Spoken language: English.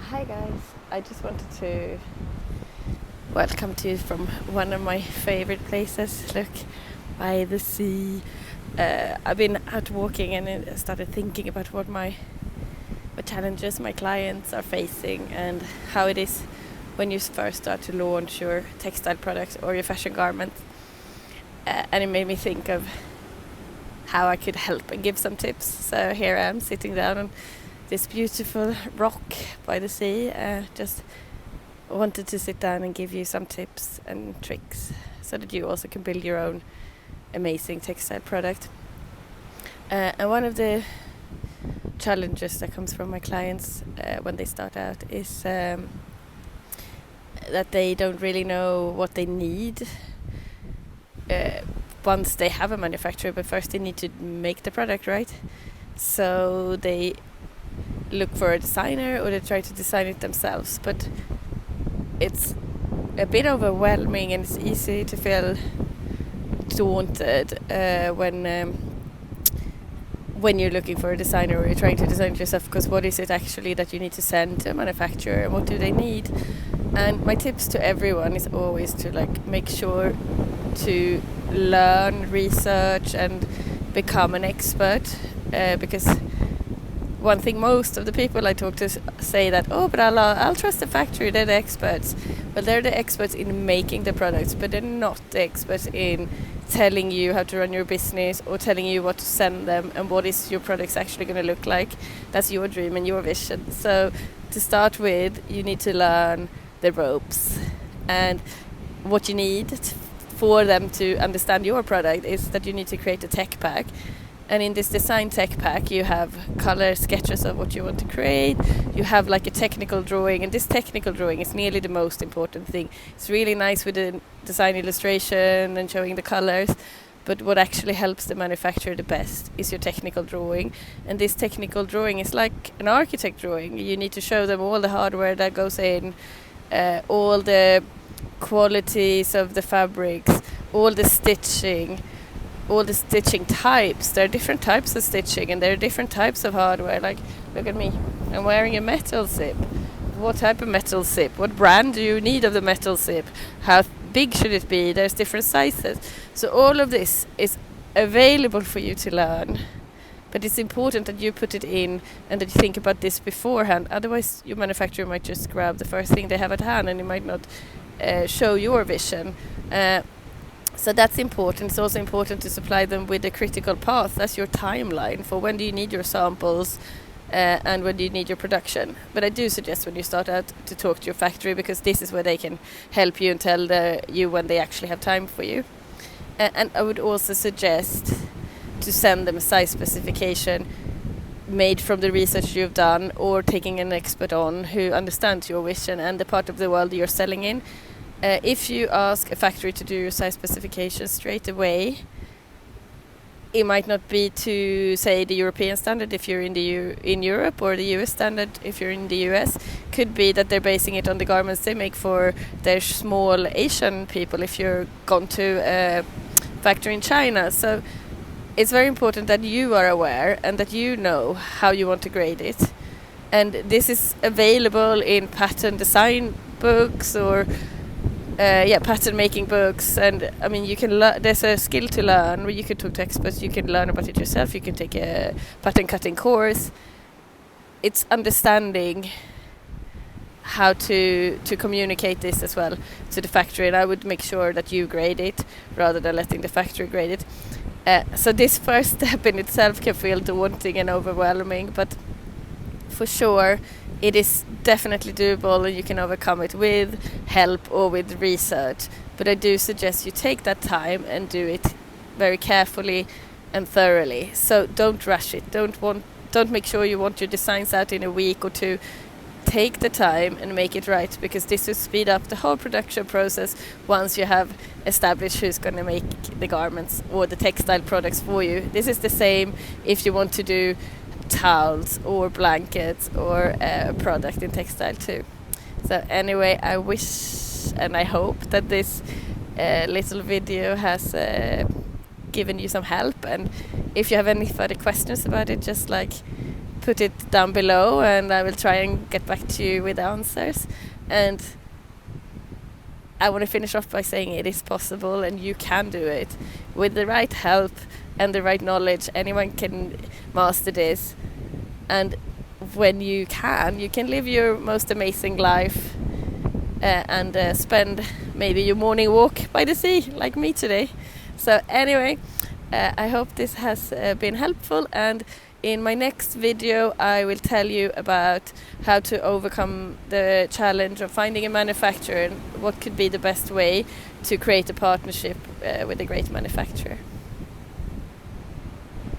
Hi guys, I just wanted to welcome to you from one of my favorite places. Look, by the sea. I've been out walking and I started thinking about what challenges my clients are facing and how it is when you first start to launch your textile products or your fashion garments. And it made me think of how I could help and give some tips. So here I am sitting down on this beautiful rock by the sea. Just wanted to sit down and give you some tips and tricks so that you also can build your own amazing textile product. And one of the challenges that comes from my clients when they start out is that they don't really know what they need once they have a manufacturer, but first they need to make the product, right? So they look for a designer or they try to design it themselves, but it's a bit overwhelming and it's easy to feel daunted when you're looking for a designer or you're trying to design it yourself, because what is it actually that you need to send to a manufacturer and what do they need? And my tips to everyone is always to make sure to learn, research and become an expert, because one thing most of the people I talk to say that, but I'll trust the factory, they're the experts. Well, they're the experts in making the products, but they're not the experts in telling you how to run your business or telling you what to send them and what is your products actually going to look like. That's your dream and your vision. So to start with, you need to learn the ropes, and what you need for them to understand your product is that you need to create a tech pack. And in this design tech pack, you have color sketches of what you want to create. You have a technical drawing, and this technical drawing is nearly the most important thing. It's really nice with the design illustration and showing the colors, but what actually helps the manufacturer the best is your technical drawing. And this technical drawing is like an architect drawing. You need to show them all the hardware that goes in, all the qualities of the fabrics, all the stitching types. There are different types of stitching and there are different types of hardware. Look at me, I'm wearing a metal zip. What type of metal zip? What brand do you need of the metal zip? How big should it be? There's different sizes. So all of this is available for you to learn, but it's important that you put it in and that you think about this beforehand. Otherwise your manufacturer might just grab the first thing they have at hand and it might not show your vision. So that's important. It's also important to supply them with a critical path. That's your timeline for when do you need your samples and when do you need your production. But I do suggest when you start out to talk to your factory, because this is where they can help you and tell you when they actually have time for you. And I would also suggest to send them a size specification made from the research you've done or taking an expert on who understands your vision and the part of the world you're selling in. If you ask a factory to do your size specification straight away, it might not be to say the European standard if you're in Europe, or the US standard if you're in the US. Could be that they're basing it on the garments they make for their small Asian people if you're gone to a factory in China. So it's very important that you are aware and that you know how you want to grade it. And this is available in pattern design books or pattern making books, and I mean you can there's a skill to learn where you can talk to experts, you can learn about it yourself, you can take a pattern cutting course. It's understanding how to communicate this as well to the factory, and I would make sure that you grade it rather than letting the factory grade it. So this first step in itself can feel daunting and overwhelming, but for sure it is definitely doable and you can overcome it with help or with research. But I do suggest you take that time and do it very carefully and thoroughly. So don't rush it. Don't make sure you want your designs out in a week or two. Take the time and make it right, because this will speed up the whole production process once you have established who's going to make the garments or the textile products for you. This is the same if you want to do towels or blankets or a product in textile too. So anyway, I wish and I hope that this little video has given you some help, and if you have any further questions about it, just put it down below, and I will try and get back to you with answers. And I want to finish off by saying it is possible, and you can do it with the right help and the right knowledge. Anyone can master this, and when you can live your most amazing life and spend maybe your morning walk by the sea like me today. So anyway, I hope this has been helpful, and in my next video I will tell you about how to overcome the challenge of finding a manufacturer and what could be the best way to create a partnership with a great manufacturer.